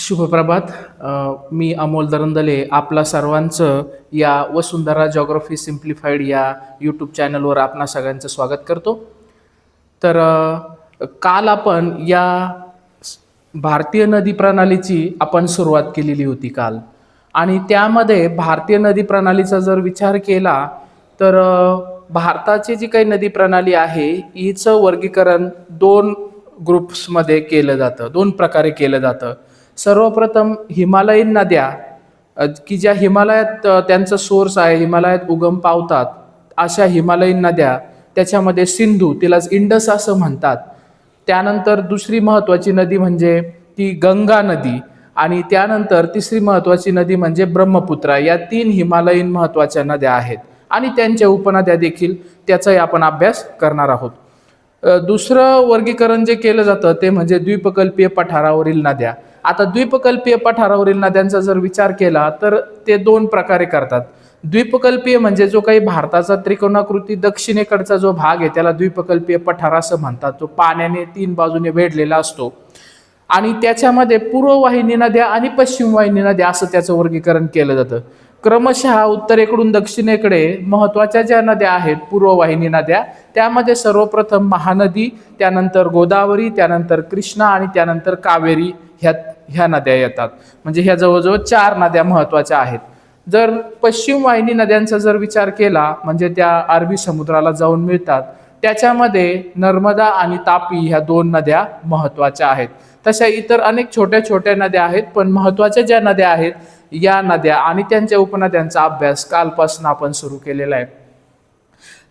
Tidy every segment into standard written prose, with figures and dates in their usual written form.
शुभप्रभात. मी अमोल दरंदले आपला सर्वांचं या वसुंधरा जॉग्रफी सिम्प्लिफाईड या यूट्यूब चॅनलवर आपणा सगळ्यांचं स्वागत करतो. तर काल आपण या भारतीय नदी प्रणालीची आपण सुरुवात केलेली होती काल, आणि त्यामध्ये भारतीय नदी प्रणालीचा जर विचार केला तर भारताची जी काही नदी प्रणाली आहे हिचं वर्गीकरण दोन ग्रुप्समध्ये केलं जातं, दोन प्रकारे केलं जातं. सर्वप्रथम हिमालयीन नद्या, की ज्या हिमालयात त्यांचा सोर्स आहे, हिमालयात उगम पावतात, अशा हिमालयीन नद्या, त्याच्यामध्ये सिंधू, तिलाच इंडस असं म्हणतात. त्यानंतर दुसरी महत्त्वाची नदी म्हणजे ती गंगा नदी, आणि त्यानंतर तिसरी महत्त्वाची नदी म्हणजे ब्रह्मपुत्रा. या तीन हिमालयीन महत्त्वाच्या नद्या आहेत आणि त्यांच्या उपनद्या देखील, त्याचाही आपण अभ्यास करणार आहोत. दुसरं वर्गीकरण जे केलं जातं ते म्हणजे द्वीपकल्पीय पठारावरील नद्या. आता द्वीपकल्पीय पठारावरील नद्यांचा जर विचार केला तर ते दोन प्रकारे करतात. द्वीपकल्पीय म्हणजे जो काही भारताचा त्रिकोणाकृती दक्षिणेकडचा जो भाग आहे त्याला द्वीपकल्पीय पठार असं म्हणतात, जो पाण्याने तीन बाजूने वेढलेला असतो. आणि त्याच्यामध्ये पूर्ववाहिनी नद्या आणि पश्चिम वाहिनी नद्या असं त्याचं वर्गीकरण केलं जातं. क्रमशः उत्तरेकडून दक्षिणेकडे महत्त्वाच्या ज्या नद्या आहेत पूर्ववाहिनी नद्या, त्यामध्ये सर्वप्रथम महानदी, त्यानंतर गोदावरी, त्यानंतर कृष्णा आणि त्यानंतर कावेरी ह्या नद्या येतात. म्हणजे ह्या जवळजवळ चार नद्या महत्त्वाच्या आहेत. जर पश्चिम वाहिनी नद्यांचा जर विचार केला म्हणजे त्या अरबी समुद्राला जाऊन मिळतात, त्याच्यामध्ये नर्मदा आणि तापी ह्या दोन नद्या महत्त्वाच्या आहेत. तशा इतर अनेक छोट्या छोट्या नद्या आहेत, पण महत्त्वाच्या ज्या नद्या आहेत या नद्या आणि त्यांच्या उपनद्यांचा अभ्यास कालपासून आपण सुरू केलेला आहे.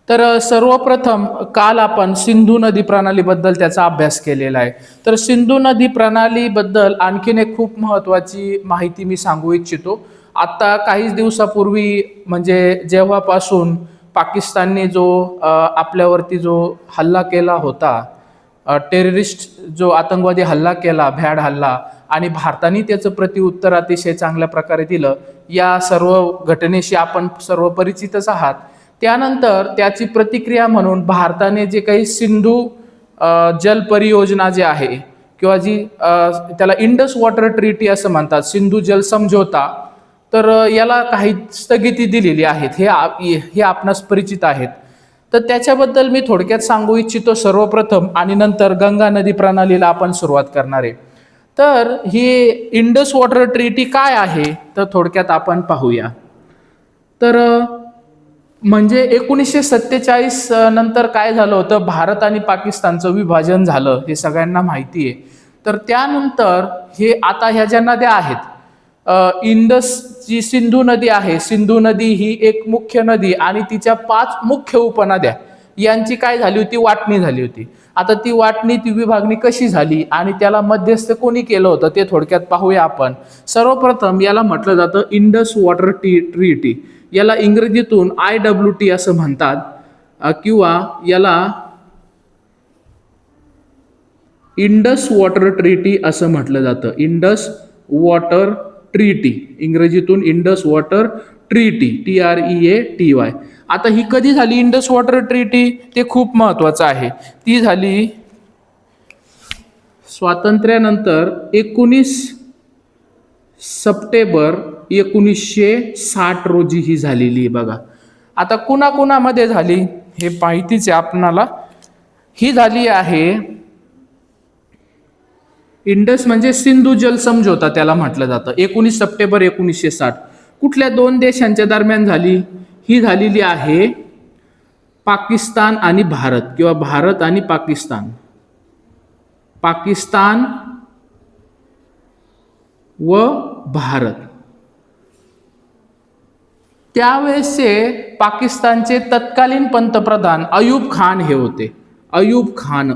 तर सर्वप्रथम काल आपण सिंधू नदी प्रणालीबद्दल त्याचा अभ्यास केलेला आहे. तर सिंधू नदी प्रणालीबद्दल आणखीन एक खूप महत्त्वाची माहिती मी सांगू इच्छितो. आत्ता काहीच दिवसापूर्वी, म्हणजे जेव्हापासून पाकिस्तानने जो आपल्यावरती जो हल्ला केला होता, टेररिस्ट जो आतंकवादी हल्ला केला, भ्याड हल्ला, आणि भारताने त्याचं प्रत्युत्तर अतिशय चांगल्या प्रकारे दिलं, या सर्व घटनेशी आपण सर्व परिचितच आहात. त्यानंतर त्याची प्रतिक्रिया म्हणून भारताने जे काही सिंधू जल परियोजना जे आहे, किंवा जी त्याला इंडस वॉटर ट्रीटी असं म्हणतात, सिंधू जल समझोता, तर याला काही स्थगिती दिलेली आहेत, हे आपणास परिचित आहेत. तर त्याच्याबद्दल मी थोडक्यात सांगू इच्छितो सर्वप्रथम, आणि नंतर गंगा नदी प्रणालीला आपण सुरुवात करणार आहे. तर ही इंडस वॉटर ट्रीटी काय आहे तर थोडक्यात आपण पाहूया. तर म्हणजे 1947 नंतर काय झालं होतं, भारत आणि पाकिस्तानचं विभाजन झालं, हे सगळ्यांना माहिती आहे. तर त्यानंतर हे आता ह्या ज्या नद्या आहेत, इंडस जी सिंधू नदी आहे, सिंधू नदी ही एक मुख्य नदी आणि तिच्या 5 मुख्य उपनद्या यांची काय झाली होती, वाटणी झाली होती. आता ती वाटणी, ती विभागणी कशी झाली आणि त्याला मध्यस्थ कोणी केलं होतं ते थोडक्यात पाहूया आपण. सर्वप्रथम याला म्हटलं जातं इंडस वॉटर ट्रीटी. याला इंग्रजीतून IWT असं म्हणतात, किंवा याला इंडस वॉटर ट्रीटी असं म्हटलं जातं. इंडस वॉटर ट्रीटी, इंग्रजीतून इंडस वॉटर ट्रीटी, TREATY. आता ही कधी झाली इंडस वॉटर ट्रीटी ते खूप महत्वाचं आहे. ती झाली स्वातंत्र्यानंतर 19 सप्टेंबर 1960 रोजी ही झालेली आहे बघा. आता कुणाकुणामध्ये झाली हे माहितीच आहे आपणाला. ही झाली आहे इंडस म्हणजे सिंधू जल समझोता त्याला म्हटलं जातं. 19 सप्टेंबर 1960 कुठल्या दोन देशांच्या दरम्यान झाली, ही झालेली आहे पाकिस्तान आणि भारत, किंवा भारत आणि पाकिस्तान, पाकिस्तान व भारत. त्यावेळेसचे पाकिस्तानचे तत्कालीन पंतप्रधान अयूब खान हे होते. अयूब खान.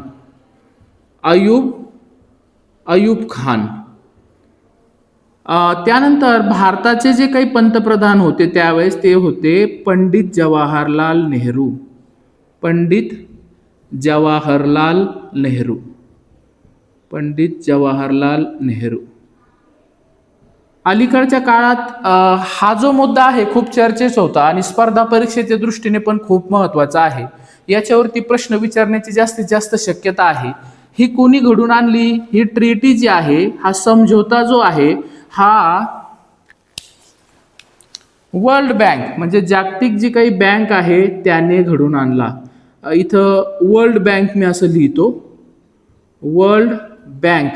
त्यानंतर भारताचे जे काही पंतप्रधान होते त्यावेळेस ते होते पंडित जवाहरलाल नेहरू. पंडित जवाहरलाल नेहरू. अलीकडच्या काळात हा जो मुद्दा आहे खूप चर्चेच होता आणि स्पर्धा परीक्षेच्या दृष्टीने पण खूप महत्त्वाचा आहे. याच्यावरती प्रश्न विचारण्याची जास्तीत जास्त शक्यता आहे. ही कोणी घडून आणली? ही ट्रीटी जी आहे, हा समझोता जो आहे, हा वर्ल्ड बँक म्हणजे जागतिक जी काही बँक आहे त्याने घडून आणला. इथं वर्ल्ड बँक मी असं लिहितो, वर्ल्ड बँक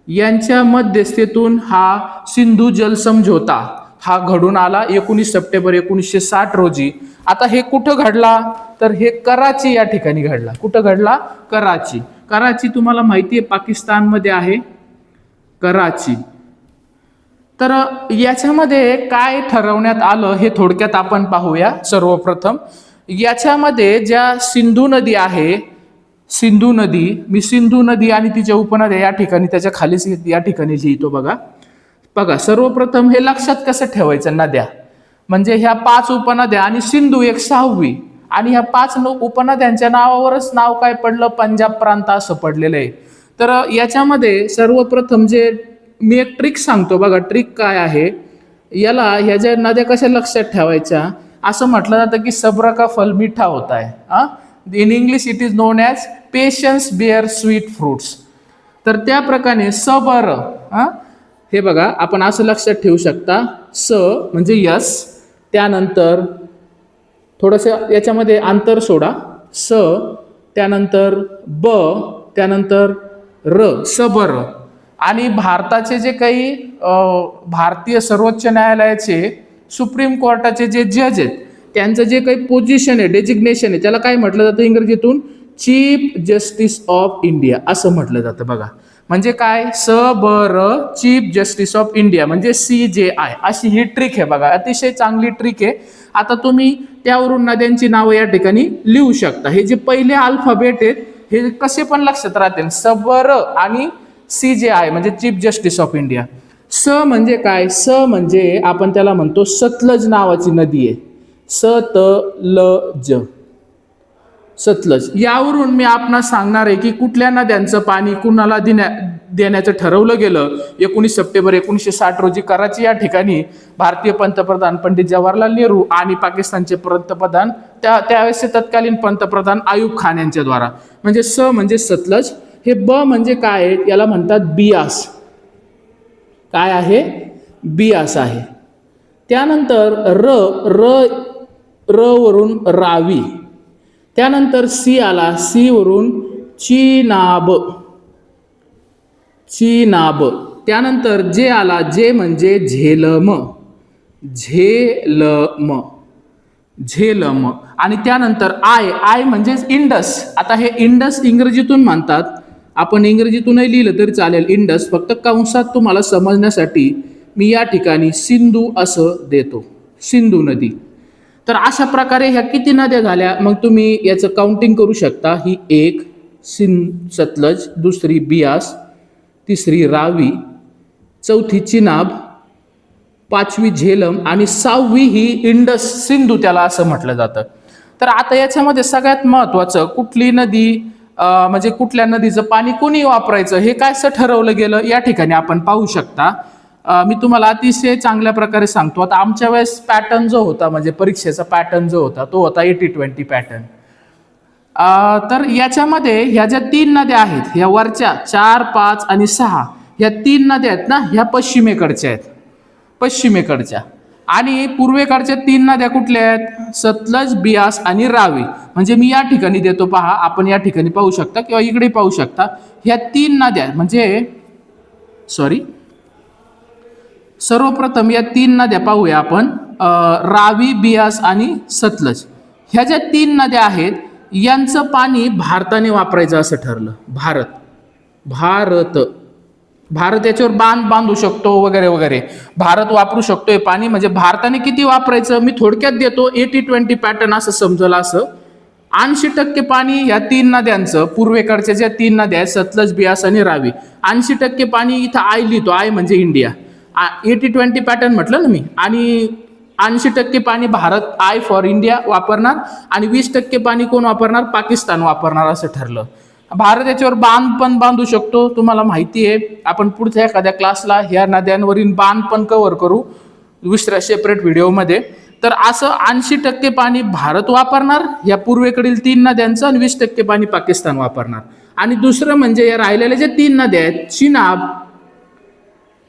यांच्या मध्यस्थेतून हा सिंधू जल समझोता हा घडून आला 19 सप्टेंबर 1960 रोजी. आता हे कुठं घडला? तर हे कराची या ठिकाणी घडला. कुठं घडला? कराची. कराची तुम्हाला माहिती आहे पाकिस्तानमध्ये आहे कराची. तर याच्यामध्ये काय ठरवण्यात आलं हे थोडक्यात आपण पाहूया. सर्वप्रथम याच्यामध्ये ज्या सिंधू नदी आहे, सिंधू नदी, मी सिंधू नदी आणि तिच्या उपनद्या या ठिकाणी त्याच्या खालीच या ठिकाणी लिहितो बघा. बघा सर्वप्रथम हे लक्षात कसं ठेवायचं, नद्या म्हणजे ह्या 5 उपनद्या आणि सिंधू एक 6वी, आणि ह्या 5 उपनद्यांच्या नावावरच नाव काय पडलं? पंजाब प्रांत असं पडलेलं आहे. तर याच्यामध्ये सर्वप्रथम जे मी एक ट्रिक सांगतो बघा. ट्रिक काय आहे? याला ह्या ज्या नद्या कशा लक्षात ठेवायच्या, असं म्हटलं जातं की सब्र का फल मीठा होता है. In English it is known as patience bear sweet fruits. तर त्या प्रकारे सबर, हे बघा आपण असं लक्षात ठेवू शकता. स म्हणजे यस, त्यानंतर थोडंसं याच्यामध्ये अंतर सोडा, स, त्यानंतर ब, त्यानंतर र, सबर. आणि भारताचे जे काही भारतीय सर्वोच्च न्यायालयाचे, सुप्रीम कोर्टाचे जे जज आहेत त्यांचं जे काही पोझिशन आहे, डेजिग्नेशन आहे, त्याला काय म्हटलं जातं इंग्रजीतून? चीफ जस्टिस ऑफ इंडिया असं म्हटलं जातं बघा. म्हणजे काय? स ब र, चीफ जस्टिस ऑफ इंडिया म्हणजे CJI. अशी ही ट्रिक आहे बघा, अतिशय चांगली ट्रिक आहे. आता तुम्ही त्यावरून नद्यांची नावं या ठिकाणी लिहू शकता. हे जे पहिले अल्फाबेट आहेत हे कसे पण लक्षात राहतील. स ब र आणि CJI म्हणजे चीफ जस्टिस ऑफ इंडिया. स म्हणजे काय? स म्हणजे आपण त्याला म्हणतो सतलज नावाची नदी आहे. सतलज, सतलज. यावरून मी आपणास सांगणार आहे की कुठल्या नद्यांचं पाणी कुणाला देण्याचं ठरवलं गेलं. 19 सप्टेंबर 1960 रोजी कराची या ठिकाणी भारतीय पंतप्रधान पंडित जवाहरलाल नेहरू आणि पाकिस्तानचे पंतप्रधान त्यावेळेसचे तत्कालीन पंतप्रधान आयुब खान यांच्याद्वारा. म्हणजे स म्हणजे सतलज. हे ब म्हणजे काय आहे? याला म्हणतात बियास. काय आहे? बियास आहे. त्यानंतर र, र, र वरून रावी. त्यानंतर सी आला, सी वरून चीनाब, चीनाब. त्यानंतर जे आला, जे म्हणजे झेलम, झेलम, झेलम. आणि त्यानंतर आय, आय म्हणजे इंडस. आता हे इंडस इंग्रजीतून म्हणतात, आपण इंग्रजीतूनही लिहिलं तरी चालेल इंडस, फक्त कंसात तुम्हाला समजण्यासाठी मी या ठिकाणी सिंधू असं देतो, सिंधू नदी. तर अशा प्रकारे ह्या किती नद्या झाल्या मग तुम्ही याचं काउंटिंग करू शकता. ही 1 सतलज, दुसरी बियास, तिसरी रावी, चौथी चिनाब, 5वी झेलम आणि 6वी ही इंडस, सिंधू त्याला असं म्हटलं जातं. तर आता याच्यामध्ये सगळ्यात महत्त्वाचं कुठली नदी म्हणजे कुठल्या नदीचं पाणी कोणी वापरायचं हे काय असं ठरवलं गेलं या ठिकाणी आपण पाहू शकता. मी तुम्हाला अतिशय चांगल्या प्रकारे सांगतो. आता आमच्या वेळेस पॅटर्न जो होता म्हणजे परीक्षेचा पॅटर्न जो होता तो होता 80-20 पॅटर्न. तर याच्यामध्ये ह्या ज्या 3 नद्या आहेत, ह्या वरच्या 4, 5 आणि 6 ह्या 3 नद्या आहेत ना, ह्या पश्चिमेकडच्या आहेत, पश्चिमेकडच्या. आणि पूर्वेकडच्या 3 नद्या कुठल्या आहेत? सतलज, बियास आणि रावी. म्हणजे मी या ठिकाणी देतो पहा, आपण या ठिकाणी पाहू शकता किंवा इकडे पाहू शकता. ह्या 3 नद्या म्हणजे सर्वप्रथम या 3 नद्या पाहूया आपण. रावी, बियास आणि सतलज ह्या ज्या 3 नद्या आहेत यांचं पाणी भारताने वापरायचं असं ठरलं. भारत याच्यावर बांधू शकतो वगैरे वगैरे. भारत वापरू शकतोय पाणी, म्हणजे भारताने किती वापरायचं मी थोडक्यात देतो. 80-20 पॅटर्न असं समजलं. असं 80% पाणी या 3 नद्यांचं, पूर्वेकडच्या ज्या 3 नद्या आहेत सतलज, बियास आणि रावी, 80% पाणी इथं आय लिहितो. आय म्हणजे इंडिया. 80-20 पॅटर्न म्हटलं ना मी. आणि 80% पाणी भारत, आय फॉर इंडिया वापरणार आणि 20% पाणी कोण वापरणार? पाकिस्तान वापरणार असं ठरलं. भारत याच्यावर बांध पण बांधू शकतो, तुम्हाला माहिती आहे. आपण पुढच्या एखाद्या क्लासला ह्या नद्यांवरील बांध पण कव्हर करू दुसऱ्या सेपरेट व्हिडिओमध्ये. तर असं 80% पाणी भारत वापरणार या पूर्वेकडील 3 नद्यांचं आणि 20% पाणी पाकिस्तान वापरणार आणि दुसरं म्हणजे या राहिलेल्या ज्या 3 नद्या आहेत,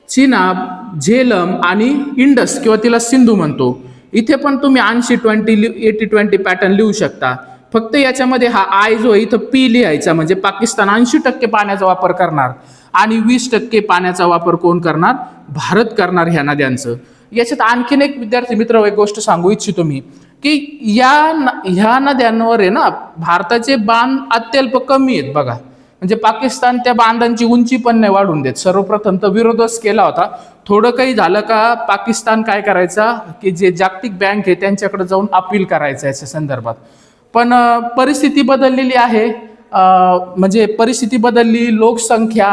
चिनाब, झेलम आणि इंडस किंवा तिला सिंधू म्हणतो. इथे पण तुम्ही 80-20 पॅटर्न लिहू शकता. फक्त याच्यामध्ये हा आय जो आहे इथं पी लिहायचा, म्हणजे पाकिस्तान 80% पाण्याचा वापर करणार आणि 20% पाण्याचा वापर कोण करणार? भारत करणार ह्या नद्यांचं. याच्यात आणखीन एक विद्यार्थी मित्र एक गोष्ट सांगू इच्छितो मी, की ह्या नद्यांवर आहे ना भारताचे बांध अत्यल्प कमी आहेत बघा. म्हणजे पाकिस्तान त्या बांधांची उंची पण नाही वाढून देत. सर्वप्रथम तर विरोधच केला होता. थोडं काही झालं का पाकिस्तान काय करायचा, की जे जागतिक बँक आहे त्यांच्याकडे जाऊन अपील करायचं याच्या संदर्भात. पण परिस्थिती बदललेली आहे. म्हणजे परिस्थिती बदलली, लोकसंख्या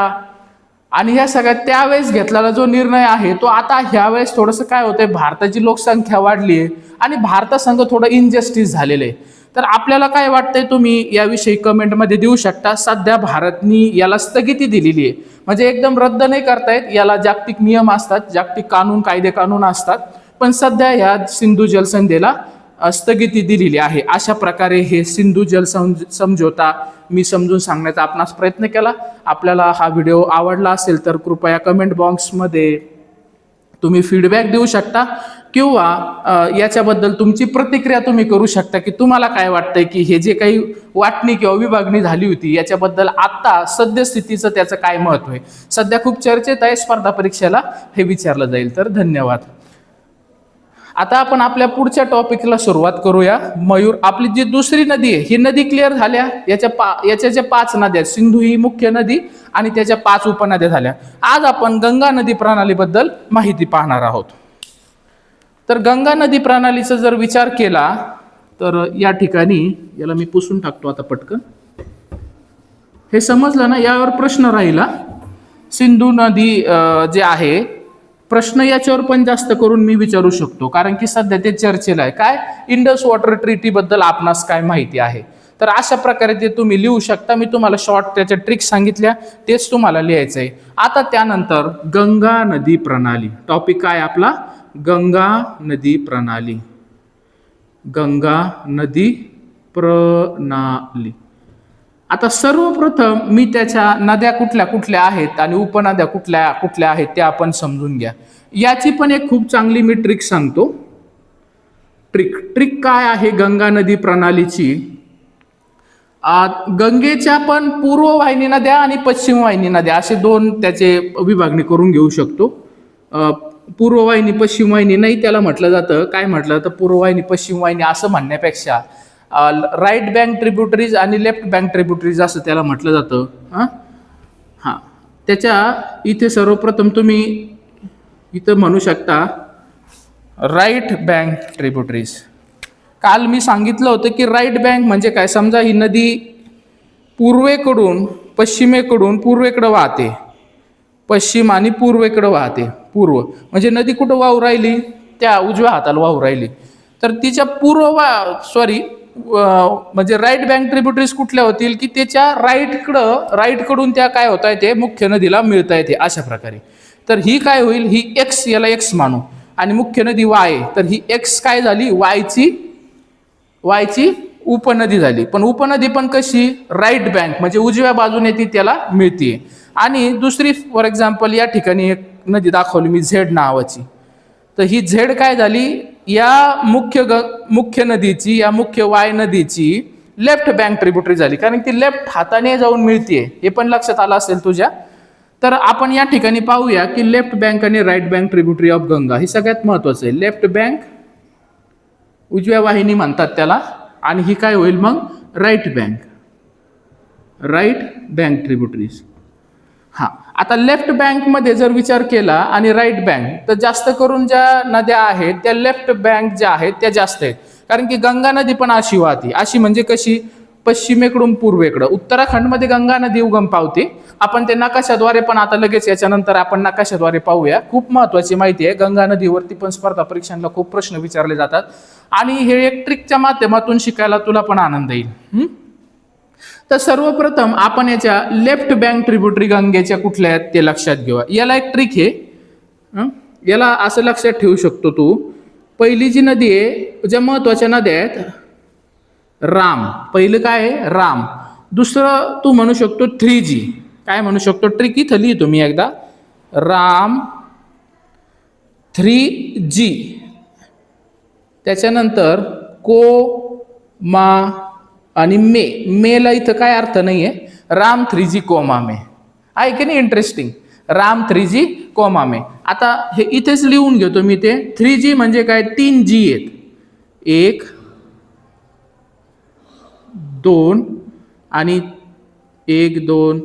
आणि ह्या सगळ्यात त्यावेळेस घेतलेला जो निर्णय आहे तो आता ह्यावेळेस थोडंसं काय होतंय, भारताची लोकसंख्या वाढली आहे आणि भारतासंग थोडं इनजस्टिस झालेलं आहे. तर आपल्याला काय वाटतंय तुम्ही याविषयी कमेंटमध्ये देऊ शकता. सध्या भारतनी याला स्थगिती दिलेली आहे, म्हणजे एकदम रद्द नाही करतायत. याला जागतिक नियम असतात, जागतिक कायदे कानून असतात, पण सध्या ह्या सिंधू जलसंधीला स्थगिती दिलेली आहे. अशा प्रकारे हे सिंधू समझोता मी समजून सांगण्याचा आपणास प्रयत्न केला. आपल्याला हा व्हिडिओ आवडला असेल तर कृपया कमेंट बॉक्समध्ये तुम्ही फीडबॅक देऊ शकता किंवा याच्याबद्दल तुमची प्रतिक्रिया तुम्ही करू शकता, की तुम्हाला काय वाटतंय की हे जे काही वाटणी किंवा विभागणी झाली होती याच्याबद्दल आता सद्यस्थितीचं त्याचं काय महत्व आहे. सध्या खूप चर्चेत आहे, स्पर्धा परीक्षेला हे विचारलं जाईल. तर धन्यवाद. आता आपण आपल्या पुढच्या टॉपिकला सुरुवात करूया. मयूर, आपली जी दुसरी नदी आहे ही नदी क्लिअर झाल्या. याच्या ज्या 5 नद्या आहेत, सिंधू ही मुख्य नदी आणि त्याच्या 5 उपनद्या झाल्या. आज आपण गंगा नदी प्रणालीबद्दल माहिती पाहणार आहोत. तर गंगा नदी प्रणालीचा जर विचार केला तर या ठिकाणी याला मी पुसून टाकतो आता पटकन. हे समजलं ना, यावर प्रश्न राहिला. सिंधू नदी जे आहे, प्रश्न याच्यावर पण जास्त करून मी विचारू शकतो, कारण की सध्या ते चर्चेला आहे. काय? इंडस वॉटर ट्रीटी बद्दल आपणास काय माहिती आहे? तर अशा प्रकारे ते तुम्ही लिहू शकता. मी तुम्हाला शॉर्ट त्याच्या ट्रिक्स सांगितल्या, तेच तुम्हाला लिहायचं आहे. आता त्यानंतर गंगा नदी प्रणाली टॉपिक काय आपला? गंगा नदी प्रणाली. गंगा नदी प्रणाली. आता सर्वप्रथम मी त्याच्या नद्या कुठल्या कुठल्या आहेत आणि उपनद्या कुठल्या कुठल्या आहेत ते आपण समजून घ्या. याची पण एक खूप चांगली मी ट्रिक सांगतो. ट्रिक काय आहे गंगा नदी प्रणालीची? गंगेच्या पण पूर्व वाहिनी नद्या आणि पश्चिम वाहिनी नद्या असे 2 त्याचे विभागणी करून घेऊ शकतो. पूर्व वाहिनी पश्चिम वाहिनी नाही त्याला म्हटलं जातं. काय म्हटलं जातं? पूर्व वाहिनी पश्चिम वाहिनी असं म्हणण्यापेक्षा राईट बँक ट्रिब्युटरीज आणि लेफ्ट बँक ट्रिब्युटरीज असं त्याला म्हटलं जातं. हां, त्याच्या इथे सर्वप्रथम तुम्ही इथं म्हणू शकता राईट बँक ट्रिब्युटरीज. काल मी सांगितलं होतं की राईट बँक म्हणजे काय? समजा ही नदी पश्चिमेकडून पूर्वेकडे वाहते, पश्चिम आणि पूर्वेकडे वाहते. पूर्व म्हणजे नदी कुठं वाहू राहिली? त्या उजव्या हाताला वाहू राहिली. तर तिच्या म्हणजे राईट बँक ट्रिब्युटरीज कुठल्या होतील? की त्याच्या राईटकडून त्या काय होत आहे ते मुख्य नदीला मिळता येते अशा प्रकारे. तर ही काय होईल? ही एक्स, याला एक्स मानू, आणि मुख्य नदी वाय. तर ही एक्स काय झाली? वायची उपनदी झाली. पण उपनदी पण कशी? राईट बँक म्हणजे उजव्या बाजूने ती त्याला मिळते. आणि दुसरी फॉर एक्झाम्पल या ठिकाणी एक नदी दाखवली मी झेड नावाची. तर ही झेड काय झाली? या मुख्य नदीची, या मुख्य वाय नदीची लेफ्ट बँक ट्रिब्युटरी झाली, कारण ती लेफ्ट हाताने जाऊन मिळते. हे पण लक्षात आलं असेल तुझ्या. तर आपण या ठिकाणी पाहूया की लेफ्ट बँक आणि right bank tributary of Ganga ही सगळ्यात महत्वाचं आहे. लेफ्ट बँक उजव्या वाहिनी म्हणतात त्याला, आणि ही काय होईल मग? Right bank tributaries. हां, आता लेफ्ट बँकमध्ये जर विचार केला आणि राईट बँक, तर जास्त करून ज्या नद्या आहेत त्या लेफ्ट बँक ज्या आहेत त्या जास्त आहेत. कारण की गंगा नदी पण अशी वाहते. अशी म्हणजे कशी? पश्चिमेकडून पूर्वेकडं. उत्तराखंडमध्ये गंगा नदी उगम पावते. आपण ते नकाशाद्वारे पण आता लगेच याच्यानंतर आपण नकाशाद्वारे पाहूया. खूप महत्वाची माहिती आहे. गंगा नदीवरती पण स्पर्धा परीक्षांना खूप प्रश्न विचारले जातात आणि हे एक ट्रिकच्या माध्यमातून शिकायला तुला पण आनंद येईल. तर सर्वप्रथम आपण याच्या लेफ्ट बँक ट्रिब्युटरी गंगेच्या कुठल्या आहेत ते लक्षात घेऊया. याला एक ट्रिक आहे. याला असं लक्षात ठेवू शकतो तू. पहिली जी नदी आहे, ज्या महत्वाच्या नद्या आहेत, राम. पहिलं काय आहे? राम. दुसरं तू म्हणू शकतो 3G. काय म्हणू शकतो? ट्रिक इथं लिहितो मी एकदा. राम 3G. त्याच्यानंतर को मा आणि मेला इथं काय अर्थ नाहीये. राम 3G कोमा मे. आहे की नाही इंटरेस्टिंग? राम 3G कोमा मे. आता हे इथेच लिहून घेतो मी ते. 3G म्हणजे काय? 3G आहेत. 1 2 आणि 1 2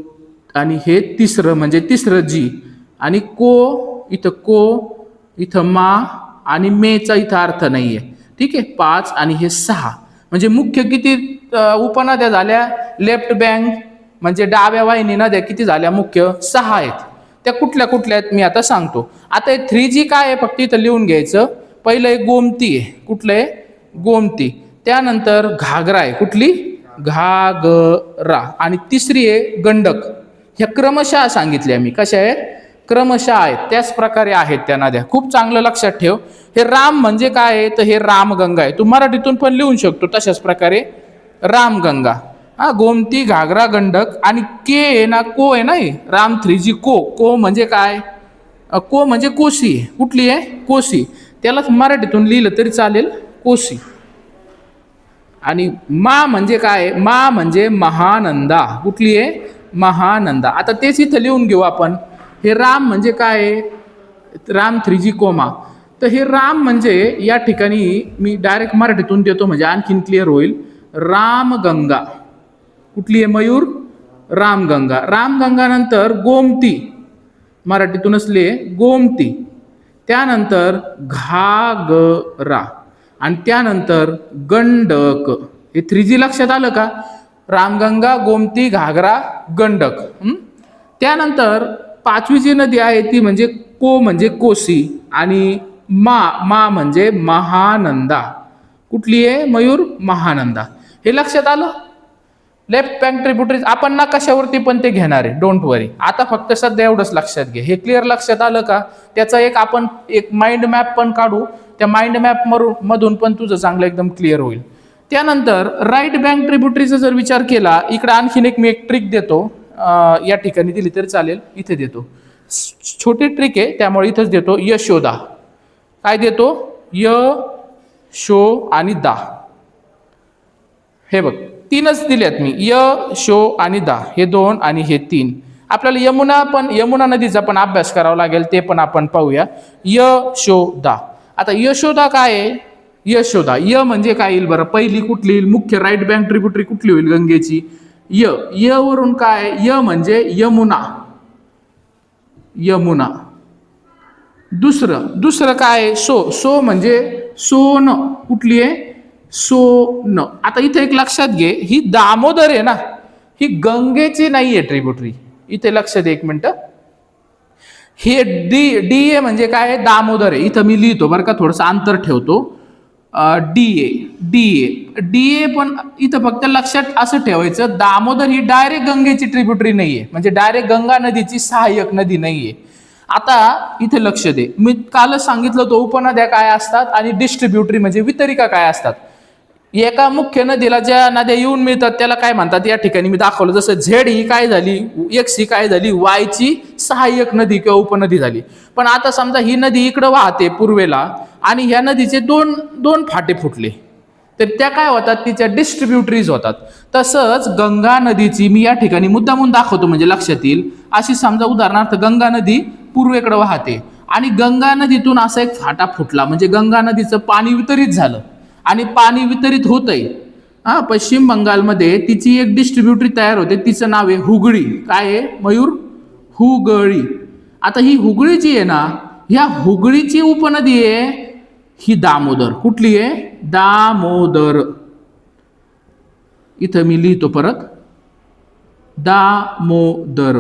आणि हे तिसरं म्हणजे तिसरं जी. आणि इथं मा आणि मेचा इथं अर्थ नाहीये. ठीक आहे. 5 आणि हे 6 म्हणजे मुख्य किती उपनद्या झाल्या? लेफ्ट बँक म्हणजे डाव्या वाहिनी नद्या किती झाल्या? मुख्य 6 आहेत. त्या कुठल्या कुठल्या आहेत मी आता सांगतो. आता हे 3G काय आहे फक्त इथं लिहून घ्यायचं. पहिलं एक गोमती आहे. कुठलं आहे? गोमती. त्यानंतर घागरा आहे. कुठली? घागरा. आणि तिसरी आहे गंडक. ह्या क्रमशः सांगितल्या मी. कशा आहेत? क्रमशः आहेत. त्याच प्रकारे आहेत त्या नद्या. खूप चांगलं लक्षात ठेव. हे राम म्हणजे काय आहे? तर हे रामगंगा आहे. तू मराठीतून पण लिहून शकतो तशाच प्रकारे रामगंगा. हा, गोमती, घागरा, गंडक. आणि के आहे ना, को आहे ना, राम 3G को म्हणजे काय? को म्हणजे कोसी. कुठली आहे? कोसी. त्यालाच मराठीतून लिहिलं तरी चालेल, कोसी. आणि मा म्हणजे काय? मा म्हणजे महानंदा. कुठली आहे? महानंदा. आता तेच इथं लिहून घेऊ आपण. हे राम म्हणजे काय? Ram 3G comma. तर हे राम म्हणजे या ठिकाणी मी डायरेक्ट मराठीतून देतो म्हणजे आणखीन क्लिअर होईल. रामगंगा. कुठली आहे? मयूर. रामगंगा. रामगंगा नंतर गोमती. मराठीतूनच लिहे गोमती. त्यानंतर घागरा. आणि त्यानंतर गंडक. हे 3G लक्षात आलं का? रामगंगा, गोमती, घागरा, गंडक. त्यानंतर 5वी जी नदी आहे ती म्हणजे म्हणजे कोसी. आणि मा म्हणजे महानंदा. कुठली आहे? मयूर. महानंदा. हे लक्षात आलं? लेफ्ट बँक ट्रिब्युटरीज आपण ना कशावरती पण ते घेणार आहे. डोंट वरी. आता फक्त सध्या एवढंच लक्षात घे. हे क्लिअर लक्षात आलं का? त्याचा आपण एक माइंड मॅप पण काढू. त्या माइंड मॅप मधून पण तुझं चांगलं एकदम क्लिअर होईल. त्यानंतर राईट बँक ट्रिब्युटरीचा जर विचार केला, इकडे आणखीन एक मी एक ट्रिक देतो. या ठिकाणी दिली तरी चालेल, इथे देतो. छोटी ट्रिक आहे त्यामुळे इथंच देतो. यशोदा. काय देतो? शो आणि दा. हे बघ 3च दिल्यात मी. शो आणि दा. हे 2 आणि हे 3. आपल्याला यमुना नदीचा पण अभ्यास करावा लागेल. ते पण आपण पाहूया. यशोदा. आता यशोदा काय आहे? यशोदा म्हणजे काय येईल बरं? पहिली कुठली येईल? मुख्य राईट बँक ट्रिब्युटरी कुठली होईल गंगेची? वरून काय? म्हणजे यमुना. यमुना. दुसरं काय? सो म्हणजे सोन. कुठली आहे? सोन. आता इथे एक लक्षात घे, ही दामोदर आहे ना, ही गंगेची नाहीये ट्रिब्युटरी. इथे लक्ष दे एक मिनिट. हे डी म्हणजे काय? दामोदर आहे. इथं मी लिहितो बरं का, थोडंसं अंतर ठेवतो. डी पण इथं फक्त लक्षात असं ठेवायचं, दामोदर ही डायरेक्ट गंगेची ट्रिब्युटरी नाहीये. म्हणजे डायरेक्ट गंगा नदीची सहाय्यक नदी नाहीये. आता इथे लक्ष दे. मी कालच सांगितलं होतं उपनद्या काय असतात आणि डिस्ट्रीब्युटरी म्हणजे वितरिका काय असतात. एका मुख्य नदीला ज्या नद्या येऊन मिळतात त्याला काय म्हणतात? या ठिकाणी मी दाखवलं. जसं झेड ही काय झाली? एक्स ही काय झाली? वायची सहाय्यक नदी किंवा उपनदी झाली. पण आता समजा ही नदी इकडं वाहते पूर्वेला आणि ह्या नदीचे दोन फाटे फुटले, तर त्या काय होतात? तिच्या डिस्ट्रीब्युटरीज होतात. तसंच गंगा नदीची मी या ठिकाणी मुद्दामून दाखवतो म्हणजे लक्षात येईल. अशी समजा उदाहरणार्थ गंगा नदी पूर्वेकडे वाहते आणि गंगा नदीतून असा एक फाटा फुटला म्हणजे गंगा नदीचं पाणी वितरित झालं आणि पाणी वितरित होतंय. पश्चिम बंगालमध्ये तिची एक डिस्ट्रीब्युटरी तयार होते. तिचं नाव आहे हुगळी. काय आहे मयूर? हुगळी. आता ही हुगळी जी आहे ना, ह्या हुगळीची उपनदी आहे ही दामोदर. कुठली आहे? दामोदर. इथं मी लिहितो परत, दामोदर.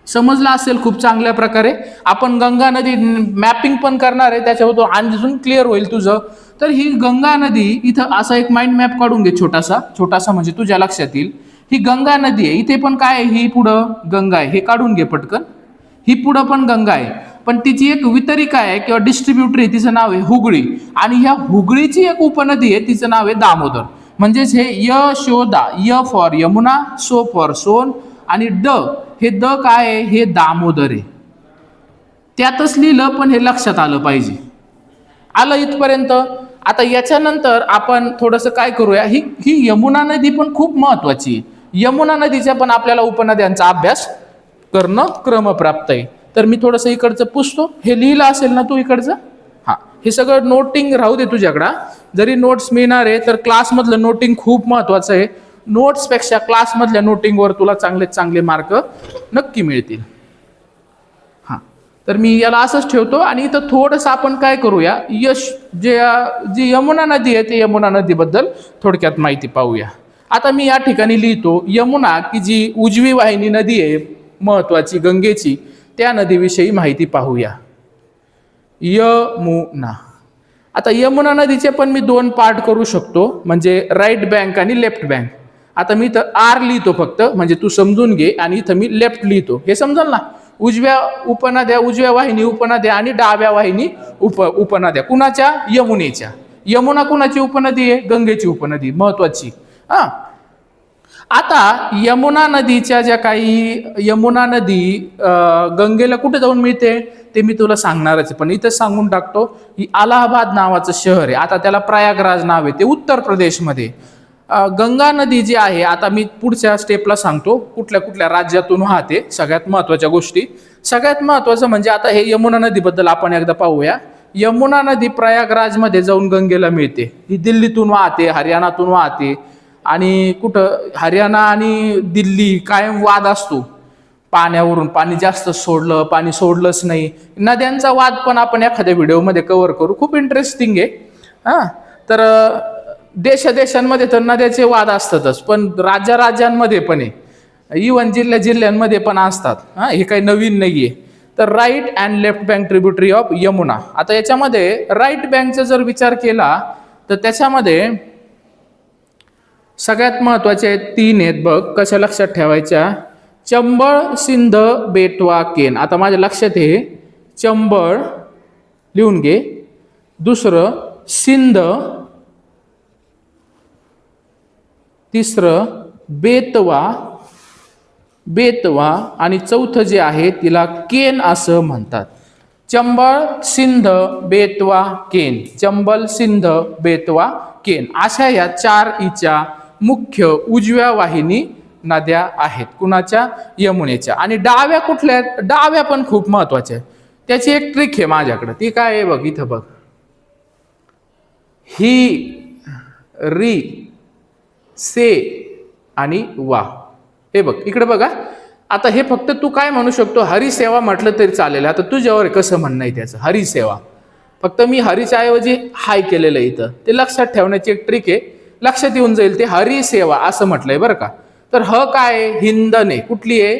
समजलं असेल खूप चांगल्या प्रकारे. आपण गंगा नदी मॅपिंग पण करणार आहे, त्याच्यावर अजून क्लिअर होईल तुझं. तर ही गंगा नदी इथं असा एक माइंड मॅप काढून घे छोटासा म्हणजे तुझ्या लक्षात येईल. ही गंगा नदी आहे. इथे पण काय आहे? ही पुढं गंगा आहे. हे काढून घे पटकन. ही पुढं पण गंगा आहे, पण तिची एक वितरिका आहे किंवा डिस्ट्रीब्युटरी, तिचं नाव आहे हुगळी. आणि ह्या हुगळीची एक उपनदी आहे, तिचं नाव आहे दामोदर. म्हणजेच हे यशोदा, य फॉर यमुना, सो फॉर सोन, आणि ड, हे द काय आहे, हे दामोदर आहे. त्यातच लिहिलं पण हे लक्षात आलं पाहिजे. आलं इथपर्यंत. आता याच्यानंतर आपण थोडंसं काय करूया, ही ही यमुना नदी पण खूप महत्वाची आहे. यमुना नदीच्या पण आपल्याला उपनद्यांचा अभ्यास करणं क्रमप्राप्त आहे. तर मी थोडंसं इकडचं पुसतो. हे लिहिलं असेल ना तू इकडचं, हा, हे सगळं नोटिंग राहू दे तुझ्याकडं. जरी नोट्स मिळणार आहे तर क्लासमधलं नोटिंग खूप महत्वाचं आहे. नोट्सपेक्षा क्लासमधल्या नोटिंगवर तुला चांगले चांगले मार्क नक्की मिळतील. हा, तर मी याला असंच ठेवतो. आणि इथं थोडंसं आपण काय करूया, जी यमुना नदी आहे ते यमुना नदीबद्दल थोडक्यात माहिती पाहूया. आता मी या ठिकाणी लिहितो यमुना, की जी उजवी वाहिनी नदी आहे महत्वाची गंगेची, त्या नदीविषयी माहिती पाहूया. यमुना. आता यमुना नदीचे पण मी दोन पार्ट करू शकतो, म्हणजे राईट बँक आणि लेफ्ट बँक. आता मी इथं आर लिहितो फक्त, म्हणजे तू समजून घे. आणि इथं मी लेफ्ट लिहितो, हे समजल ना. उजव्या उपनद्या, उजव्या वाहिनी उपनद्या आणि डाव्या वाहिनी उपनद्या कुणाच्या, यमुनेच्या. यमुना कुणाची उपनदी आहे, गंगेची उपनदी, महत्वाची. हा, आता यमुना नदीच्या ज्या काही, यमुना नदी गंगेला कुठे जाऊन मिळते ते मी तुला सांगणारच आहे, पण इथं सांगून टाकतो. ही अलाहाबाद नावाचं शहर आहे, आता त्याला प्रयागराज नाव आहे, ते उत्तर प्रदेशमध्ये. गंगा नदी जी आहे, आता मी पुढच्या स्टेपला सांगतो कुठल्या कुठल्या राज्यातून वाहते, सगळ्यात महत्वाच्या गोष्टी. सगळ्यात महत्वाचं म्हणजे आता हे यमुना नदीबद्दल आपण एकदा पाहूया. यमुना नदी प्रयागराजमध्ये जाऊन गंगेला मिळते. ही दिल्लीतून वाहते, हरियाणातून वाहते. आणि कुठं हरियाणा आणि दिल्ली कायम वाद असतो पाण्यावरून, पाणी जास्त सोडलं, पाणी सोडलंच नाही. नद्यांचा वाद पण आपण एखाद्या व्हिडिओमध्ये कव्हर करू, खूप इंटरेस्टिंग आहे. हा, तर देशांमध्ये तर नद्याचे वाद असतातच, पण राज्यांमध्ये पण आहे, इव्हन जिल्ह्यांमध्ये पण असतात. हा, हे काही नवीन नाहीये. तर right and left bank tributary of Yamuna. आता याच्यामध्ये राईट बँकचा जर विचार केला तर त्याच्यामध्ये सगळ्यात महत्वाचे आहेत, तीन आहेत बघ, कशा लक्षात ठेवायच्या. चंबळ, सिंध, बेटवा, केन. आता माझ्या लक्षात आहे, चंबळ लिहून घे, दुसरं सिंध, तिसरं बेतवा आणि चौथं जे आहे तिला केन असं म्हणतात. चंबळ, सिंध, बेतवा, केन. चंबल, सिंध, बेतवा, केन, अशा या चार इच्या मुख्य उजव्या वाहिनी नद्या आहेत कुणाच्या, यमुनेच्या. आणि डाव्या कुठल्या आहेत, डाव्या पण खूप महत्वाच्या आहेत. त्याची एक ट्रिक आहे माझ्याकडे, ती काय आहे बघ, इथं बघ, ही, री, से आणि वा. हे बघ इकडे बघा. आता हे फक्त तू काय म्हणू शकतो, हरिसेवा म्हटलं तरी चालेल. आता तुझ्यावर कसं म्हणणं आहे त्याचं, हरिसेवा. फक्त मी हरीच्या ऐवजी हाय केलेलं इथं, ते लक्षात ठेवण्याची एक ट्रिक आहे, लक्षात येऊन जाईल. ते हरिसेवा असं म्हटलंय बरं का. तर ह काय आहे, हिंदने. कुठली आहे,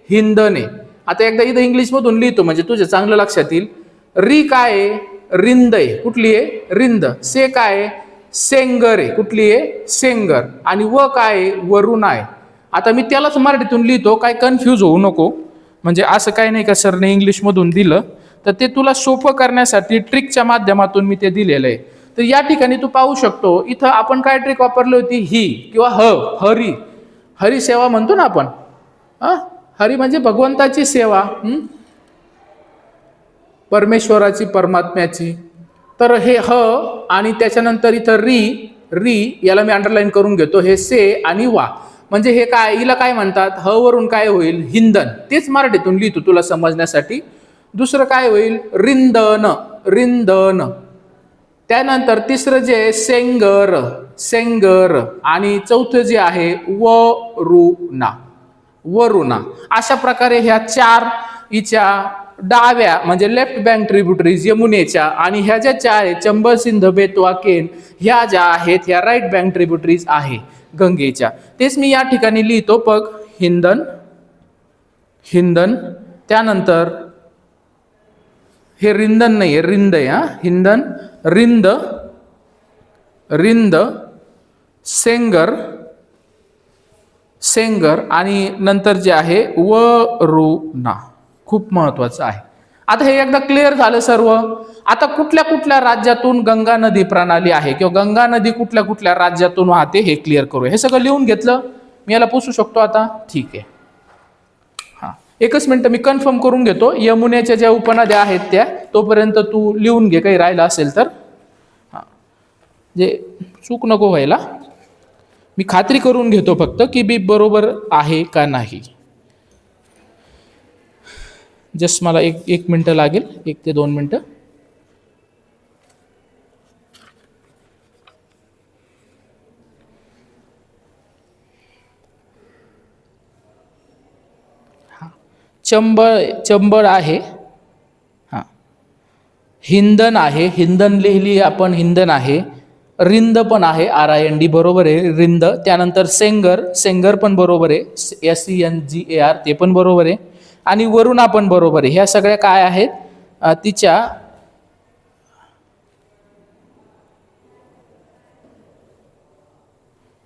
हिंदने. आता एकदा इथं इंग्लिश मधून लिहितो म्हणजे तुझ्या चांगलं लक्षात येईल. री काय आहे, रिंद आहे. कुठली आहे, रिंद. से काय आहे, सेंगर आहे. कुठली आहे, सेंगर. आणि व काय आहे, वरुण आहे. आता मी त्यालाच मराठीतून लिहितो, काय कन्फ्यूज होऊ नको. म्हणजे असं काही नाही का सरने इंग्लिशमधून दिलं, तर ते तुला सोपं करण्यासाठी ट्रिकच्या माध्यमातून मी ते दिलेलं आहे. तर या ठिकाणी तू पाहू शकतो, इथं आपण काय ट्रिक वापरली होती, ही किंवा हरी. हरिसेवा म्हणतो ना आपण. हरी म्हणजे भगवंताची सेवा, परमेश्वराची, परमात्म्याची. तर हे आणि त्याच्यानंतर इथं री याला मी अंडरलाईन करून घेतो, हे से आणि वा. म्हणजे हे काय, हिला काय म्हणतात, ह वरून काय होईल, हिंदन. तेच मराठीतून लिहितो तुला समजण्यासाठी. दुसरं काय होईल, रिंदन. त्यानंतर तिसरं जे आहे, सेंगर. आणि चौथं जे आहे, वरुणा. अशा प्रकारे ह्या चार हिच्या डाव्या म्हणजे लेफ्ट बँक ट्रिब्युटरीज यमुनेच्या, आणि ह्या ज्या चार आहेत, चंबळ, सिंध, बेतवा, केन, ह्या ज्या आहेत ह्या राईट बँक ट्रिब्युटरीज आहे गंगेच्या. तेच मी या ठिकाणी लिहितो बघ, हिंदन. त्यानंतर हे रिंदन नाही, रिंद आहे. हिंदन, रिंद, सेंगर आणि नंतर जे आहे वरुणा. खूप महत्वाचं आहे. आता हे एकदा क्लिअर झालं सर्व. आता कुठल्या कुठल्या राज्यातून गंगा नदी प्रणाली आहे किंवा गंगा नदी कुठल्या कुठल्या राज्यातून वाहते हे क्लिअर करूया. हे सगळं लिहून घेतलं, मी याला पुसू शकतो आता. ठीक आहे. हा, एकच मिनिट मी कन्फर्म करून घेतो. यमुनेच्या ज्या उपनद्या आहेत त्या तोपर्यंत तू लिहून घे, काही राहिलं असेल तर. हा, जे चूक नको व्हायला, मी खात्री करून घेतो फक्त की बी बरोबर आहे का नाही. जस्ट मला एक मिनटं लागेल, 1 ते 2 मिनटं. चंबळ आहे. हां, हिंदन आहे, हिंदन लिहिली आपण, हिंदन आहे. रिंद पण आहे, RIND बरोबर आहे, रिंद. त्यानंतर सेंगर पण बरोबर आहे, SENGAR ते पण बरोबर आहे. आणि वरुणा पण बरोबर आहे. ह्या सगळ्या काय आहेत तिच्या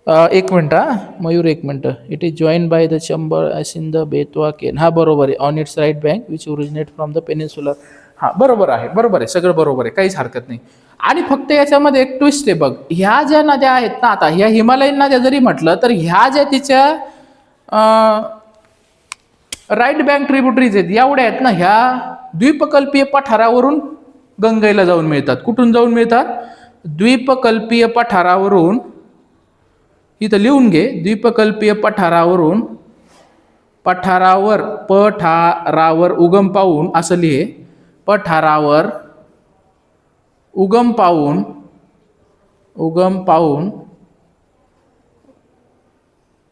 एक मिनिट मयूर, एक minute. It is join by the Chambal Sindh Betwa Ken. हा बरोबर आहे. On its right bank which originate from the peninsular. हा बरोबर आहे, बरोबर आहे, सगळं बरोबर आहे, काहीच हरकत नाही. आणि फक्त याच्यामध्ये एक ट्विस्ट आहे बघ. ह्या ज्या नद्या आहेत ना, आता ह्या हिमालयीन नद्या जरी म्हटलं तर ह्या ज्या तिच्या राईट बँक ट्रिब्युटरीज आहेत एवढ्या आहेत ना, ह्या द्वीपकल्पीय पठारावरून गंगेला जाऊन मिळतात. कुठून जाऊन मिळतात? द्वीपकल्पीय पठारावरून. इथं लिहून घे, द्वीपकल्पीय पठारावरून, पठारावर उगम पावून असं लिहे. पठारावर उगम पावून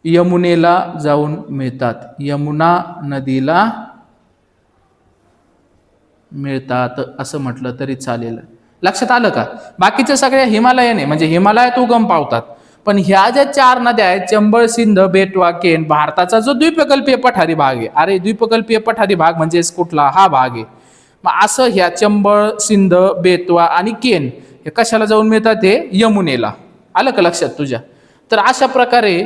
यमुनेला जाऊन मिळतात. यमुना नदीला मिळतात असं म्हटलं तरी चालेल. लक्षात आलं का? बाकीच्या सगळ्या हिमालयन आहे, म्हणजे हिमालयात उगम पावतात. पण ह्या ज्या 4 नद्या आहेत, चंबळ, सिंध, बेटवा, केन, भारताचा जो द्वीपकल्पीय पठारी भाग आहे. अरे द्वीपकल्पीय पठारी भाग म्हणजे कुठला? हा भाग आहे. मग असं ह्या चंबळ, सिंध, बेतवा आणि केन हे कशाला जाऊन मिळतात? हे यमुनेला. आलं का लक्षात तुझ्या? तर अशा प्रकारे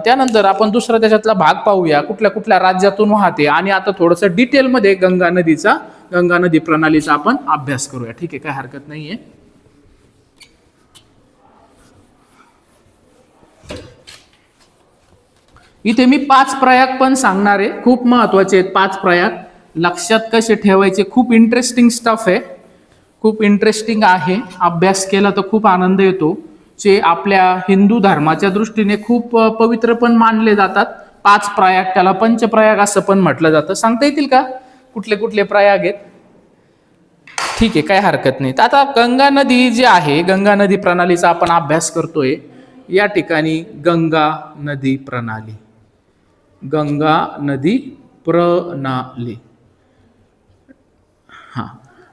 त्यानंतर आपण दुसरा त्याच्यातला भाग पाहूया, कुठल्या कुठल्या राज्यातून वाहते. आणि आता थोडंसं डिटेलमध्ये गंगा नदी प्रणालीचा आपण अभ्यास करूया. ठीक आहे, काय हरकत नाहीये. इथे मी 5 प्रयाग पण सांगणार आहे, खूप महत्वाचे आहेत 5 प्रयाग. लक्षात कसे ठेवायचे, खूप इंटरेस्टिंग स्टफ आहे, खूप इंटरेस्टिंग आहे. अभ्यास केला तर खूप आनंद येतो. जे आपल्या हिंदू धर्माच्या दृष्टीने खूप पवित्र पण मानले जातात. 5 प्रयाग, त्याला पंचप्रयाग असं पण म्हटलं जातं. सांगता येतील का कुठले कुठले प्रयाग आहेत? ठीक आहे, काय हरकत नाही. तर आता गंगा नदी जी आहे, गंगा नदी प्रणालीचा आपण अभ्यास करतोय. या ठिकाणी गंगा नदी प्रणाली, गंगा नदी प्रणाली. हा,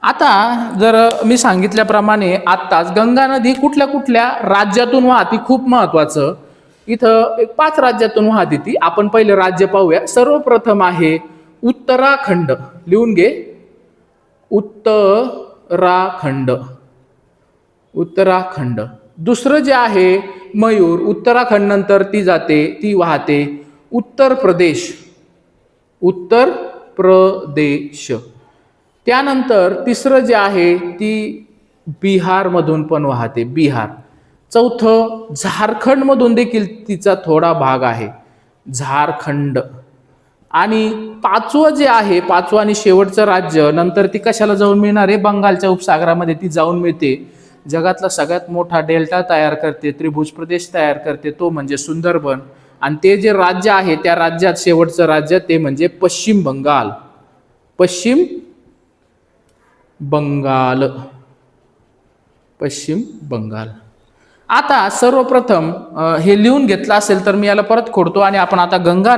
आता जर मी सांगितल्याप्रमाणे आत्ताच गंगा नदी कुठल्या कुठल्या राज्यातून वाहती, खूप महत्वाचं. इथं 5 राज्यातून वाहती ती. आपण पहिले राज्य पाहूया. सर्वप्रथम आहे उत्तराखंड. लिहून घे, उत्तराखंड. दुसरं जे आहे मयूर, उत्तराखंड नंतर ती जाते, ती वाहते उत्तर प्रदेश. त्यानंतर तिसरं जे आहे ती बिहार मधून पण वाहते, बिहार. चौथं झारखंड मधून देखील तिचा थोडा भाग आहे, झारखंड. आणि 5वं जे आहे, 5वं आणि शेवटचं राज्य, नंतर ती कशाला जाऊन मिळणार आहे? बंगालच्या उपसागरामध्ये ती जाऊन मिळते. जगातला सगळ्यात मोठा डेल्टा तयार करते, त्रिभुज प्रदेश तयार करते, तो म्हणजे सुंदरबन. आणि ते जे राज्य आहे त्या राज्यात शेवटचं राज्य ते म्हणजे पश्चिम बंगाल. आता सर्वप्रथम हे लिहून घेतलं असेल तर मी याला परत खोडतो आणि आपण आता गंगा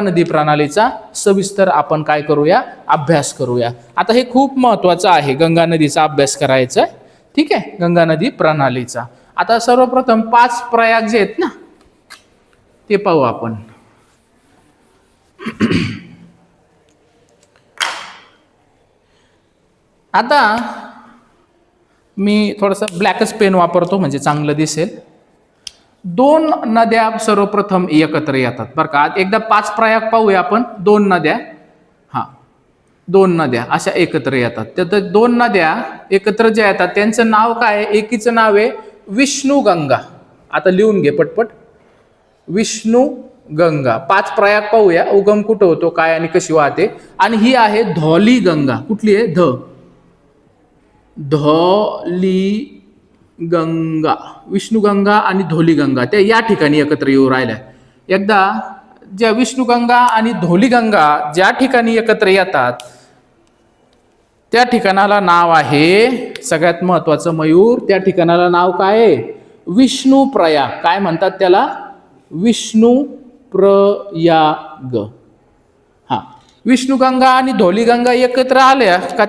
नदी प्रणालीचा सविस्तर आपण काय करूया? अभ्यास करूया. आता हे खूप महत्वाचं आहे, गंगा नदीचा अभ्यास करायचा. ठीक आहे, गंगा नदी प्रणालीचा. आता सर्वप्रथम 5 प्रयाग जे आहेत ना ते पाहू आपण. आता मी थोडंसं ब्लॅकच पेन वापरतो म्हणजे चांगलं दिसेल. 2 नद्या सर्वप्रथम एकत्र येतात बरं का. एकदा 5 प्रयाग पाहूया आपण. 2 नद्या. हा, दोन नद्या अशा एकत्र येतात. तर दोन नद्या एकत्र ज्या येतात त्यांचं नाव काय आहे? एकीचं नाव आहे विष्णुगंगा. आता लिहून घे पटपट. विष्णू गंगा. 5 प्रयाग पाहूया, उगम कुठं होतो, काय आणि कशी वाहते. आणि ही आहे धौली गंगा. कुठली आहे? धौली गंगा. विष्णुगंगा आणि धौली गंगा त्या या ठिकाणी एकत्र येऊ राहिल्या. एकदा ज्या विष्णुगंगा आणि धौली गंगा ज्या ठिकाणी एकत्र येतात त्या ठिकाणाला नाव आहे, सगळ्यात महत्वाचं मयूर, त्या ठिकाणाला नाव काय आहे? विष्णू प्रयाग. काय म्हणतात त्याला? विष्णू प्रयाग. हा, विष्णुगंगा आणि धौलीगंगा एकत्र आल्या का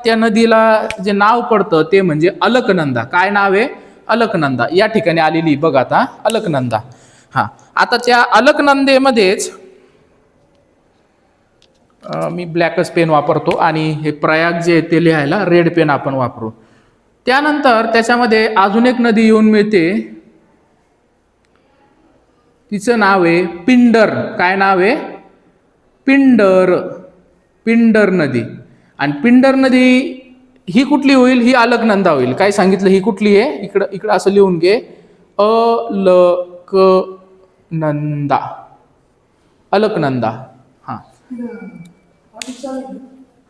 त्या नदीला जे नाव पडतं ते म्हणजे अलकनंदा. काय नाव आहे? अलकनंदा. या ठिकाणी आलेली बघ आता अलकनंदा. हा, आता त्या अलकनंदेमध्येच मी ब्लॅकच पेन वापरतो आणि हे प्रयाग जे ते लिहायला रेड पेन आपण वापरू. त्यानंतर त्याच्यामध्ये अजून एक नदी येऊन मिळते, तिचं नाव आहे पिंडर. काय नाव आहे? पिंडर. पिंडर नदी. आणि पिंडर नदी ही कुठली होईल? ही अलकनंदा होईल. काय सांगितलं? ही कुठली आहे? इकडं असं लिहून घे, अलकनंदा. अलकनंदा. हा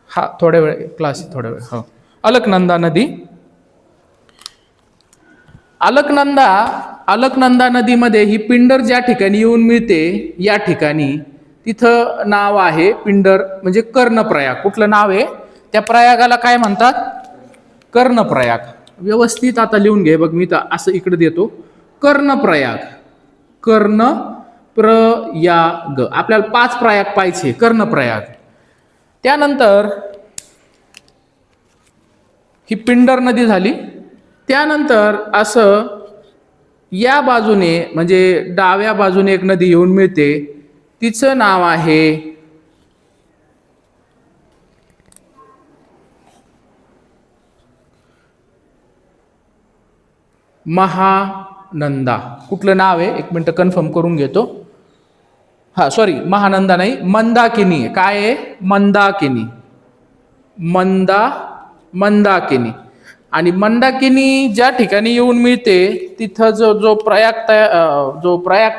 हा, थोड्या वेळ क्लास, थोड्या वेळ. हो, अलकनंदा नदी. अलकनंदा नदीमध्ये ही पिंडर ज्या ठिकाणी येऊन मिळते या ठिकाणी तिथं नाव आहे पिंडर म्हणजे कर्णप्रयाग. कुठलं नाव आहे? त्या प्रयागाला काय म्हणतात? कर्णप्रयाग. व्यवस्थित आता लिहून घे बघ, मी तर असं इकडे देतो, कर्णप्रयाग. कर्णप्रयाग. आपल्याला 5 प्रयाग पाहिजे. कर्णप्रयाग. त्यानंतर ही पिंडर नदी झाली. त्यानंतर असं या बाजूने म्हणजे डाव्या बाजूने एक नदी येऊन मिळते, तिचं नाव आहे महानंदा. कुठलं नाव आहे? एक मिनिट कन्फर्म करून घेतो. हा, सॉरी, महानंदा नाही, मंदाकिनी. काय आहे? मंदाकिनी. मंदाकिनी. आणि मंदाकिनी ज्या ठिकाणी येऊन मिळते तिथं जो प्रयाग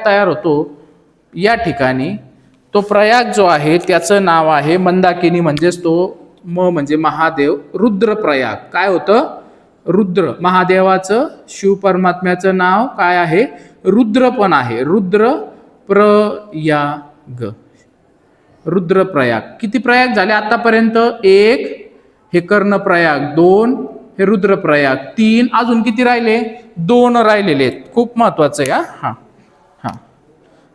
तयार होतो या ठिकाणी, तो प्रयाग जो आहे त्याचं नाव आहे मंदाकिनी. म्हणजेच तो म्हणजे महादेव. रुद्रप्रयाग. काय होतं? रुद्र. महादेवाचं, शिव परमात्म्याचं नाव काय आहे? रुद्र पण आहे. रुद्रप्रयाग. रुद्रप्रयाग. किती प्रयाग झाले आतापर्यंत? 1 हे कर्णप्रयाग, 2 हे रुद्रप्रयाग, 3. अजून किती राहिले? 2 राहिलेले आहेत. खूप महत्वाचं आहे. हा हा,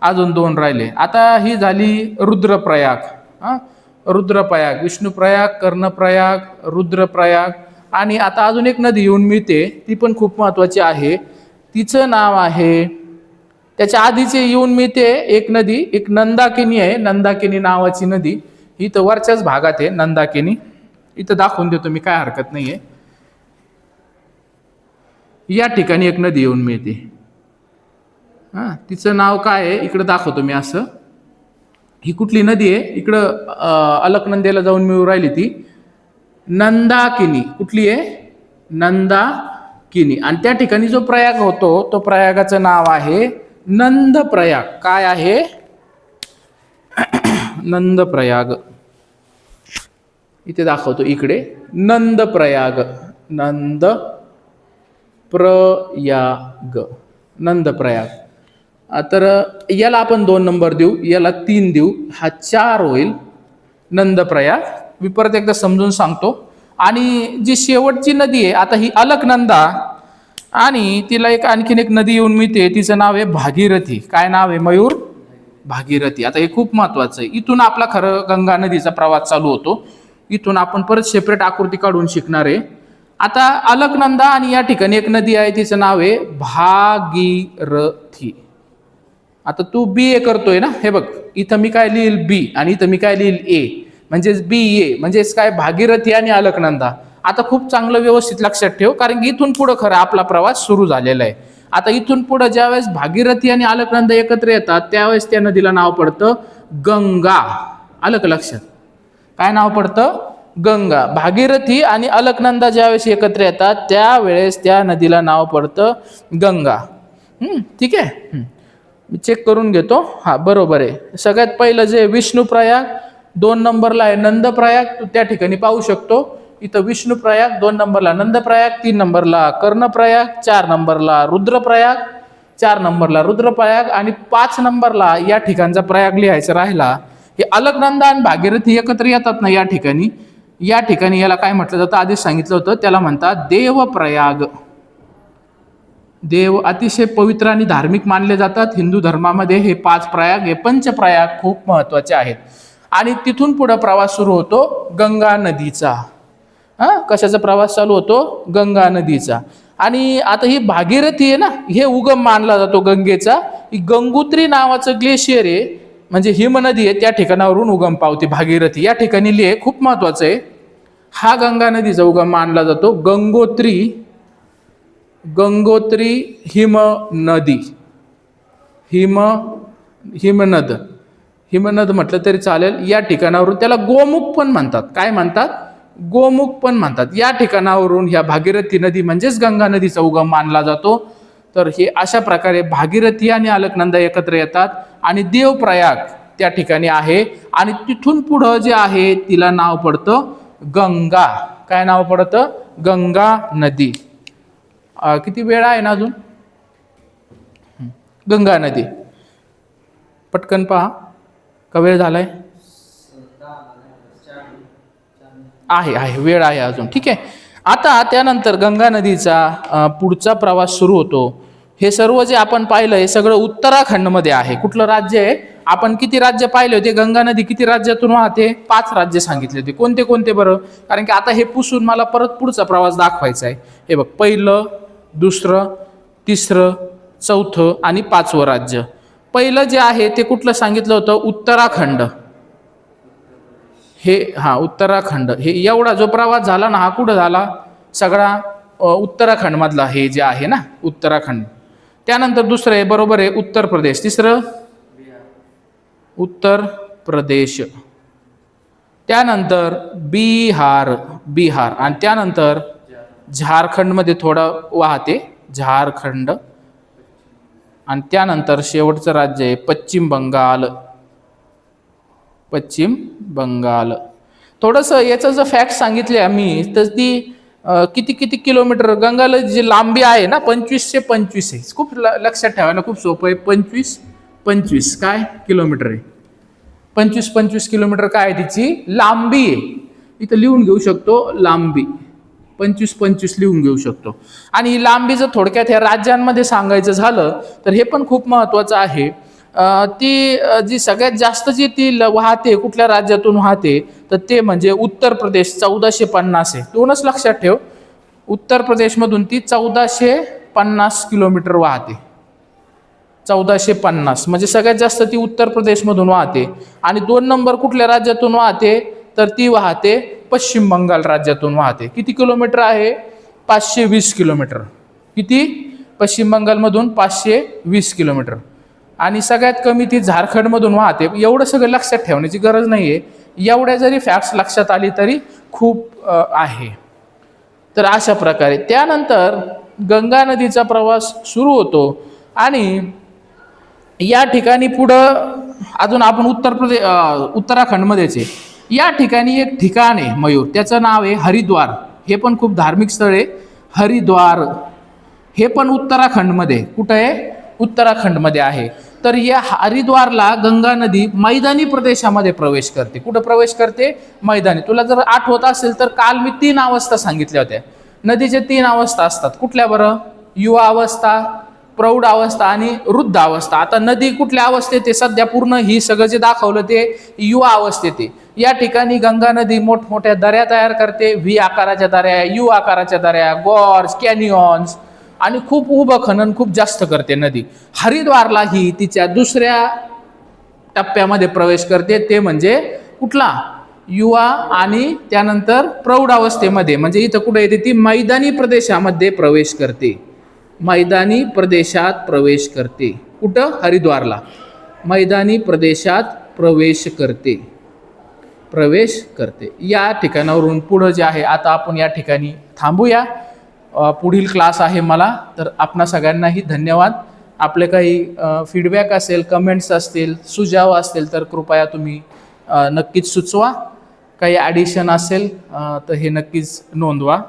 अजून 2 राहिले. आता ही झाली रुद्रप्रयाग. रुद्रप्रयाग, विष्णुप्रयाग, कर्णप्रयाग, रुद्रप्रयाग. आणि आता अजून एक नदी येऊन मिळते, ती पण खूप महत्वाची आहे. तिचं नाव आहे, त्याच्या आधीचे येऊन मिळते एक नदी, एक नंदाकिनी आहे. नंदाकिनी नावाची नदी ही तर वरच्याच भागात आहे. नंदाकिनी इथं दाखवून देतो मी, काय हरकत नाहीये. या ठिकाणी एक नदी येऊन मिळते. तिचं नाव काय आहे? इकडं दाखवतो मी असं. ही कुठली नदी आहे? इकडं अलकनंदेला जाऊन मिळू राहिली ती नंदाकिनी. कुठली आहे? नंदाकिनी. आणि त्या ठिकाणी जो प्रयाग होतो तो प्रयागाचं नाव आहे नंदप्रयाग. काय आहे? नंदप्रयाग. इथे दाखवतो, इकडे नंदप्रयाग. नंदप्रयाग. तर याला आपण 2 नंबर देऊ, याला 3 देऊ, हा 4 होईल नंदप्रयाग. मी परत एकदा समजून सांगतो. आणि जी शेवटची नदी आहे आता ही अलकनंदा, आणि तिला आणखीन एक नदी येऊन मिळते, तिचं नाव आहे भागीरथी. काय नाव आहे मयूर? भागीरथी. आता हे खूप महत्वाचं आहे. इथून आपला खरं गंगा नदीचा प्रवास चालू होतो. इथून आपण परत सेपरेट आकृती काढून शिकणार आहे. आता अलकनंदा आणि या ठिकाणी एक नदी आहे, तिचं नाव आहे भागीरथी. आता तू BA करतोय ना, हे बघ इथं मी काय लिहिल B आणि इथं मी काय लिहिल A, म्हणजेच BA म्हणजेच काय? भागीरथी आणि अलकनंदा. आता खूप चांगलं व्यवस्थित लक्षात ठेव, कारण की इथून पुढे खरं आपला प्रवास सुरू झालेला आहे. आता इथून पुढे ज्यावेळेस भागीरथी आणि अलकनंदा एकत्र येतात त्यावेळेस त्या नदीला नाव पडतं गंगा. आलं का लक्षात? काय नाव पडतं? गंगा. भागीरथी आणि अलकनंदा ज्यावेळेस एकत्र येतात त्यावेळेस त्या नदीला नाव पडतं गंगा. ठीक आहे. मी चेक करून घेतो. हा बरोबर आहे. सगळ्यात पहिलं जे विष्णुप्रयाग, 2 नंबरला आहे नंदप्रयाग. तू त्या ठिकाणी पाहू शकतो. इथं विष्णुप्रयाग, 2 नंबरला नंदप्रयाग, 3 नंबरला कर्णप्रयाग, 4 नंबरला रुद्रप्रयाग, 4 नंबरला रुद्रप्रयाग आणि 5 नंबरला या ठिकाणचा प्रयाग लिहायचा राहिला. हे अलकनंदा आणि भागीरथी एकत्र येतात ना या ठिकाणी. या ठिकाणी याला काय म्हटलं जातं? आधीच सांगितलं होतं, त्याला म्हणतात देवप्रयाग. देव अतिशय पवित्र आणि धार्मिक मानले जातात हिंदू धर्मामध्ये. हे 5 प्रयाग, हे पंचप्रयाग खूप महत्वाचे आहेत. आणि तिथून पुढे प्रवास सुरू होतो गंगा नदीचा. कशाचा प्रवास चालू होतो? गंगा नदीचा. आणि आता ही भागीरथी आहे ना, हे उगम मानला जातो गंगेचा. ही गंगोत्री नावाचं ग्लेशियर आहे, म्हणजे हिमनदी आहे, त्या ठिकाणावरून उगम पावते भागीरथी. या ठिकाणी लिहे, खूप महत्वाचं आहे. हा गंगा नदीचा उगम मानला जातो. गंगोत्री हिमनदी. हिमनद म्हटलं तरी चालेल. या ठिकाणावरून त्याला गोमुख पण म्हणतात. काय म्हणतात? गोमुख पण म्हणतात. या ठिकाणावरून ह्या भागीरथी नदी म्हणजेच गंगा नदीचा उगम मानला जातो. तर हे अशा प्रकारे भागीरथी आणि अलकनंदा एकत्र येतात आणि देवप्रयाग त्या ठिकाणी आहे. आणि तिथून पुढं जे आहे तिला नाव पडतं गंगा. काय नाव पडतं? गंगा नदी. किती वेळ आहे ना अजून? गंगा नदी पटकन पहा का वेळ झालाय? आहे वेळ आहे अजून. ठीक आहे. आता त्यानंतर गंगा नदीचा पुढचा प्रवास सुरू होतो. हे सर्व जे आपण पाहिलं हे सगळं उत्तराखंडमध्ये आहे. कुठलं राज्य आहे? आपण किती राज्य पाहिले होते? गंगा नदी किती राज्यातून वाहते? 5 राज्य सांगितले होते. कोणते कोणते बरं? कारण की आता हे पुसून मला परत पुढचा प्रवास दाखवायचा आहे. हे बघ, पहिलं, दुसरं, तिसरं, चौथं आणि 5वं राज्य. पहिलं जे आहे ते कुठलं सांगितलं होतं? उत्तराखंड. उत्तराखंड. हे एवढा जो प्रवास झाला ना, हा कुठं झाला? सगळा उत्तराखंड मधला हे जे आहे ना, उत्तराखंड. त्यानंतर दुसरं आहे, बरोबर आहे, उत्तर प्रदेश. तिसरं उत्तर प्रदेश. त्यानंतर बिहार. आणि त्यानंतर झारखंडमध्ये थोडं वाहते, झारखंड. आणि त्यानंतर शेवटचं राज्य आहे पश्चिम बंगाल. थोडंसं याचं जर फॅक्ट सांगितले आम्ही तर ती किती किलोमीटर गंगाला जी लांबी आहे ना, 2525 आहे. खूप लक्षात ठेवायला खूप सोपं आहे. 25 काय किलोमीटर आहे? 25 किलोमीटर काय आहे तिची लांबी आहे. इथं लिहून घेऊ शकतो लांबी. 25 लिहून घेऊ शकतो. आणि ही लांबी जर थोडक्यात ह्या राज्यांमध्ये सांगायचं झालं तर हे पण खूप महत्वाचं आहे. ती जी सगळ्यात जास्त जी ती वाहते, कुठल्या राज्यातून वाहते तर ते म्हणजे उत्तर प्रदेश. 1450 आहे. 2च लक्षात ठेव. उत्तर प्रदेशमधून ती 1450 किलोमीटर वाहते. 1450 म्हणजे सगळ्यात जास्त ती उत्तर प्रदेशमधून वाहते. आणि 2 नंबर कुठल्या राज्यातून वाहते तर ती वाहते पश्चिम बंगाल राज्यातून वाहते. किती किलोमीटर आहे? 520 किलोमीटर. किती? पश्चिम बंगालमधून 520 किलोमीटर. आणि सगळ्यात कमी ती झारखंडमधून वाहते. एवढं सगळं लक्षात ठेवण्याची गरज नाही आहे. एवढ्या जरी फॅक्ट्स लक्षात आली तरी खूप आहे. तर अशा प्रकारे त्यानंतर गंगा नदीचा प्रवास सुरू होतो. आणि या ठिकाणी पुढं अजून आपण उत्तराखंडमध्येच आहे. या ठिकाणी एक ठिकाण आहे मयूर, त्याचं नाव आहे हरिद्वार. हे पण खूप धार्मिक स्थळ आहे. हरिद्वार हे पण उत्तराखंडमध्ये. कुठं आहे? उत्तराखंडमध्ये आहे. तर या हरिद्वारला गंगा नदी मैदानी प्रदेशामध्ये प्रवेश करते. कुठं प्रवेश करते? मैदानी. तुला जर आठवत असेल तर काल मी 3 अवस्था सांगितल्या होत्या. नदीचे 3 अवस्था असतात. कुठल्या बरं? युवा अवस्था, प्रौढ अवस्था आणि वृद्ध अवस्था. आता नदी कुठल्या अवस्थेत आहे? सध्या पूर्ण ही सगळं जे दाखवलं ते युवा अवस्थेत आहे. या ठिकाणी गंगा नदी मोठमोठ्या दऱ्या तयार करते. व्ही आकाराच्या दऱ्या, यू आकाराच्या दऱ्या, गॉर्ज, कॅनियॉन्स आणि खूप उभं खनन खूप जास्त करते नदी. हरिद्वारला ही तिच्या दुसऱ्या टप्प्यामध्ये प्रवेश करते. ते म्हणजे कुठला? युवा आणि त्यानंतर प्रौढ अवस्थेमध्ये. म्हणजे इथं कुठे येते? ती मैदानी प्रदेशामध्ये प्रवेश करते. मैदानी प्रदेशात प्रवेश करते. कुठं? हरिद्वारला मैदानी प्रदेशात प्रवेश करते. प्रवेश करते. या ठिकाणावरून पुढं जे आहे आता आपण या ठिकाणी थांबूया. पुढील क्लास आहे मला. तर आपणा सगळ्यांनाही धन्यवाद. आपले काही फीडबॅक असेल, कमेंट्स असतील, सुझाव असतील तर कृपया तुम्ही नक्कीच सुचवा. काही ॲडिशन असेल तर हे नक्कीच नोंदवा.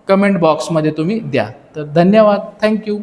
कमेंट बॉक्समध्ये तुम्ही द्या. तर धन्यवाद. थँक्यू.